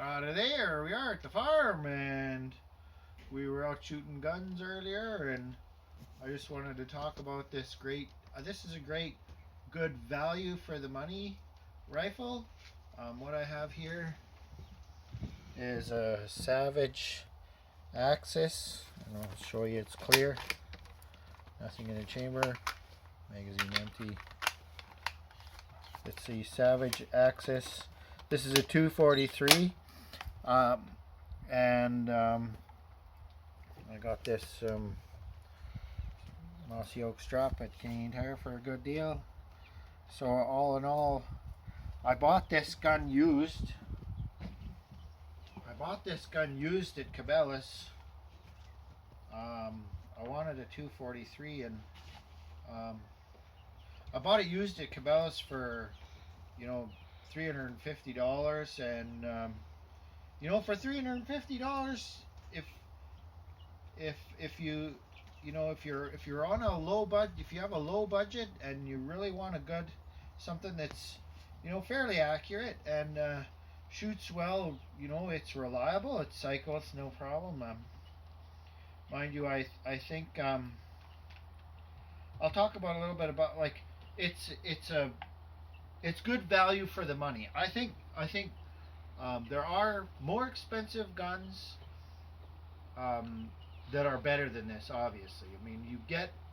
Today we are at the farm, and we were out shooting guns earlier, and I just wanted to talk about this great. This is a great, good value for the money rifle. What I have here is a Savage Axis, and I'll show you it's clear. Nothing in the chamber. Magazine empty. It's the Savage Axis. This is a 243. And I got this Mossy Oak strap at Canadian Tire for a good deal. So all in all, I bought this gun used. At Cabela's. I wanted a 243, and I bought it used at Cabela's for, $350, and for $350, if you're on a low budget, if you have a low budget and you really want something that's fairly accurate and shoots well, it's reliable, it's cycle, it's no problem. Mind you, I think I'll talk about a little bit about, like, it's good value for the money. I think there are more expensive guns that are better than this. Obviously, I mean,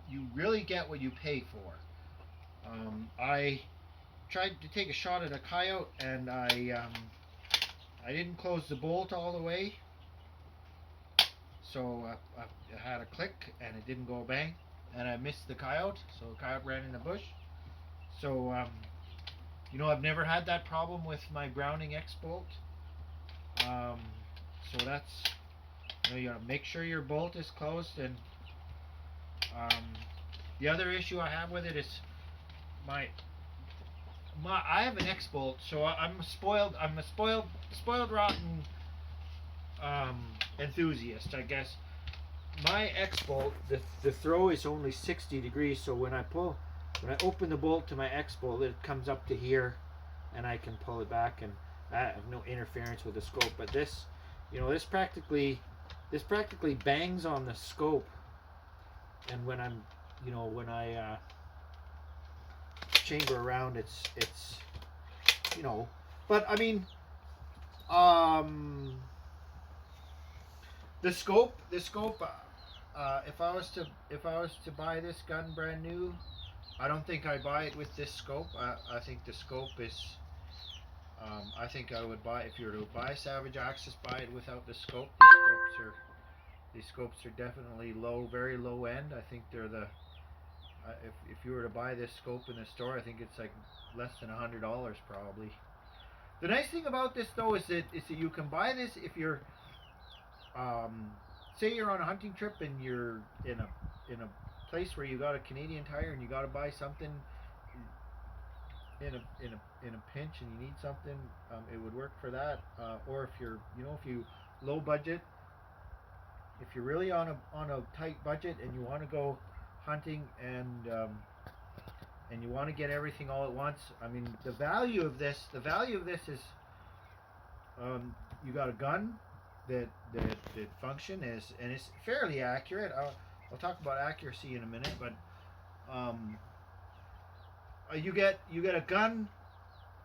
you really get what you pay for. I tried to take a shot at a coyote, and I didn't close the bolt all the way, so I had a click and it didn't go bang, and I missed the coyote. So the coyote ran in the bush. So I've never had that problem with my Browning X-Bolt. So that's, you gotta make sure your bolt is closed. And the other issue I have with it is I have an X-Bolt, so I'm a spoiled rotten enthusiast, I guess. My X-Bolt, the throw is only 60 degrees, so when I open the bolt to my X-Bolt, it comes up to here, and I can pull it back, and I have no interference with the scope. But this practically bangs on the scope, and when I chamber around, it's but I mean, the scope. If I was to buy this gun brand new, I don't think I'd buy it with this scope. I think the scope is. I think I would buy, if you were to buy Savage Axis, buy it without the scope. These scopes are definitely low, very low end. I think they're the. If you were to buy this scope in the store, I think it's like less than $100 probably. The nice thing about this though is that you can buy this if you're, say you're on a hunting trip and you're in a place where you got a Canadian Tire and you got to buy something in a pinch and you need something. It would work for that. Or if you're if you low budget, if you're really on a tight budget and you want to go hunting and you want to get everything all at once. I mean, the value of this is you got a gun that function is, and it's fairly accurate. I'll talk about accuracy in a minute, but you get a gun,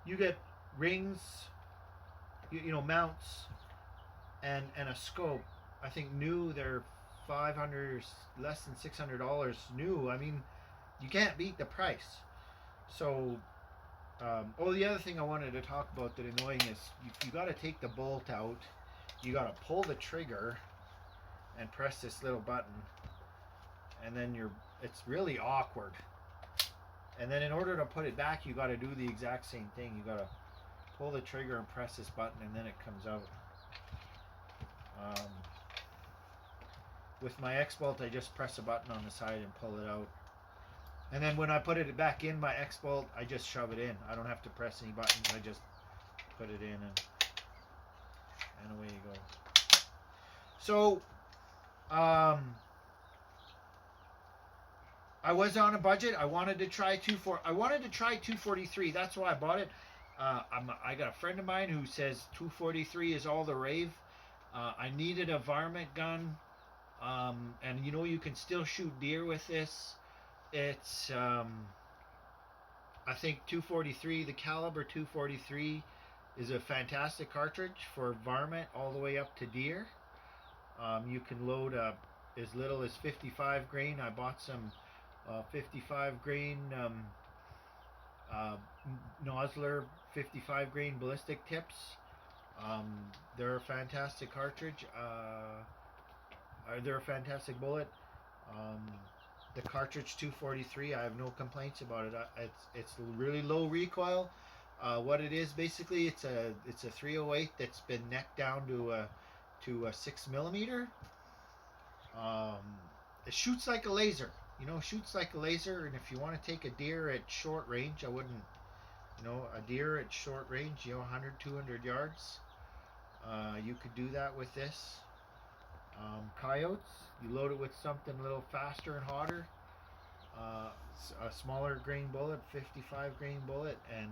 you get rings, mounts, and a scope. I think new they're $500, less than $600 new. I mean, you can't beat the price. So, the other thing I wanted to talk about that annoying is you got to take the bolt out. You got to pull the trigger and press this little button, and then it's really awkward. And then in order to put it back, you got to do the exact same thing. You got to pull the trigger and press this button, and then it comes out. With my X-Bolt, I just press a button on the side and pull it out. And then when I put it back in my X-Bolt, I just shove it in. I don't have to press any buttons. I just put it in, and away you go. So, I was on a budget. I wanted to try 243. That's why I bought it. I got a friend of mine who says 243 is all the rave. I needed a varmint gun, and you know you can still shoot deer with this. It's I think 243, the caliber 243, is a fantastic cartridge for varmint all the way up to deer. You can load as little as 55 grain. I bought some 55 grain uh, Nosler 55 grain ballistic tips. They're a fantastic cartridge. They're a fantastic bullet. Um, the cartridge 243, I have no complaints about it. It's really low recoil. What it is basically, it's a 308 that's been necked down to a 6 millimeter. It shoots like a laser. You know, shoots like a laser. And if you want to take a deer at short range, I wouldn't. You know, a deer at short range, 100, 200 yards. You could do that with this. Coyotes, you load it with something a little faster and hotter. A smaller grain bullet, 55 grain bullet, and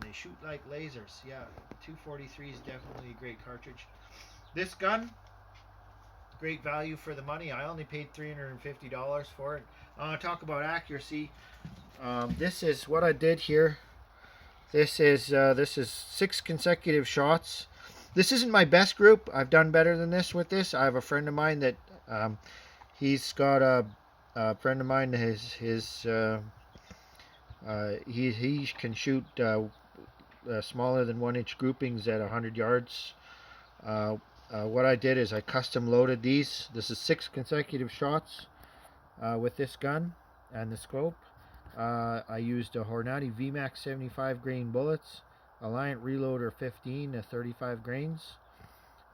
they shoot like lasers. Yeah, 243 is definitely a great cartridge. This gun, great value for the money. I only paid $350 for it. I want to talk about accuracy. This is what I did here. This is 6 consecutive shots. This isn't my best group. I've done better than this with this. I have a friend of mine that he's got a friend of mine. He can shoot smaller than 1-inch groupings at 100 yards. What I did is I custom loaded these. This is 6 consecutive shots with this gun and the scope. I used a Hornady VMAX 75 grain bullets, Alliant Reloader 15 at 35 grains,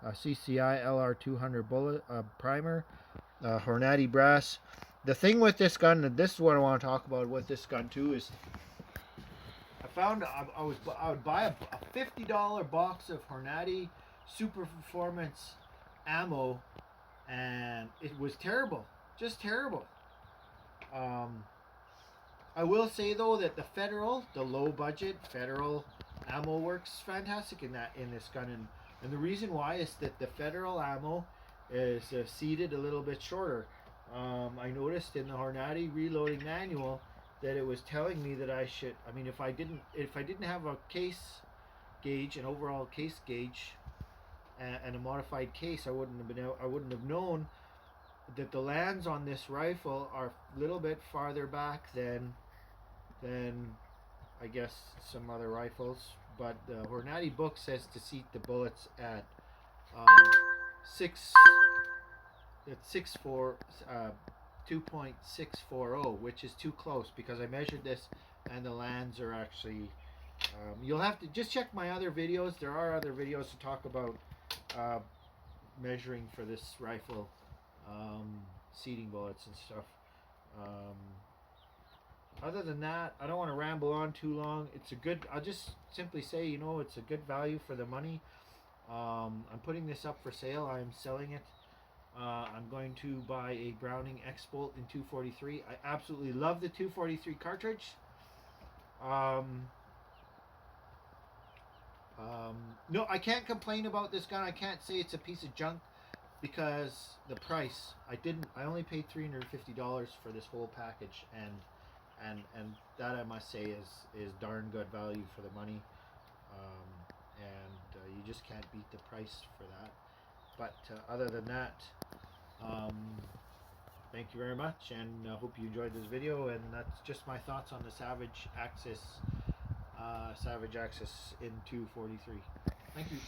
a CCI LR200 bullet primer, Hornady brass. The thing with this gun, and this is what I want to talk about with this gun too, is I found I would buy a $50 box of Hornady Super Performance ammo, and it was terrible, just terrible. I will say though that the low budget Federal ammo works fantastic in this gun, and the reason why is that the Federal ammo is seated a little bit shorter. I noticed in the Hornady reloading manual that it was telling me that I should. I mean, if I didn't have a case gauge, an overall case gauge, and a modified case, I wouldn't have known that the lands on this rifle are a little bit farther back than I guess some other rifles. But the Hornady book says to seat the bullets at 2.640, which is too close because I measured this and the lands are actually. You'll have to just check my other videos. There are other videos to talk about measuring for this rifle, seating bullets and stuff. Other than that, I don't want to ramble on too long. I'll just simply say, it's a good value for the money. I'm putting this up for sale. I'm selling it. I'm going to buy a Browning X-Bolt in 243. I absolutely love the 243 cartridge. No, I can't complain about this gun. I can't say it's a piece of junk because the price. I only paid $350 for this whole package, and that I must say is darn good value for the money. You just can't beat the price for that. But other than that, thank you very much, and I hope you enjoyed this video. And that's just my thoughts on the Savage Axis in 243. Thank you.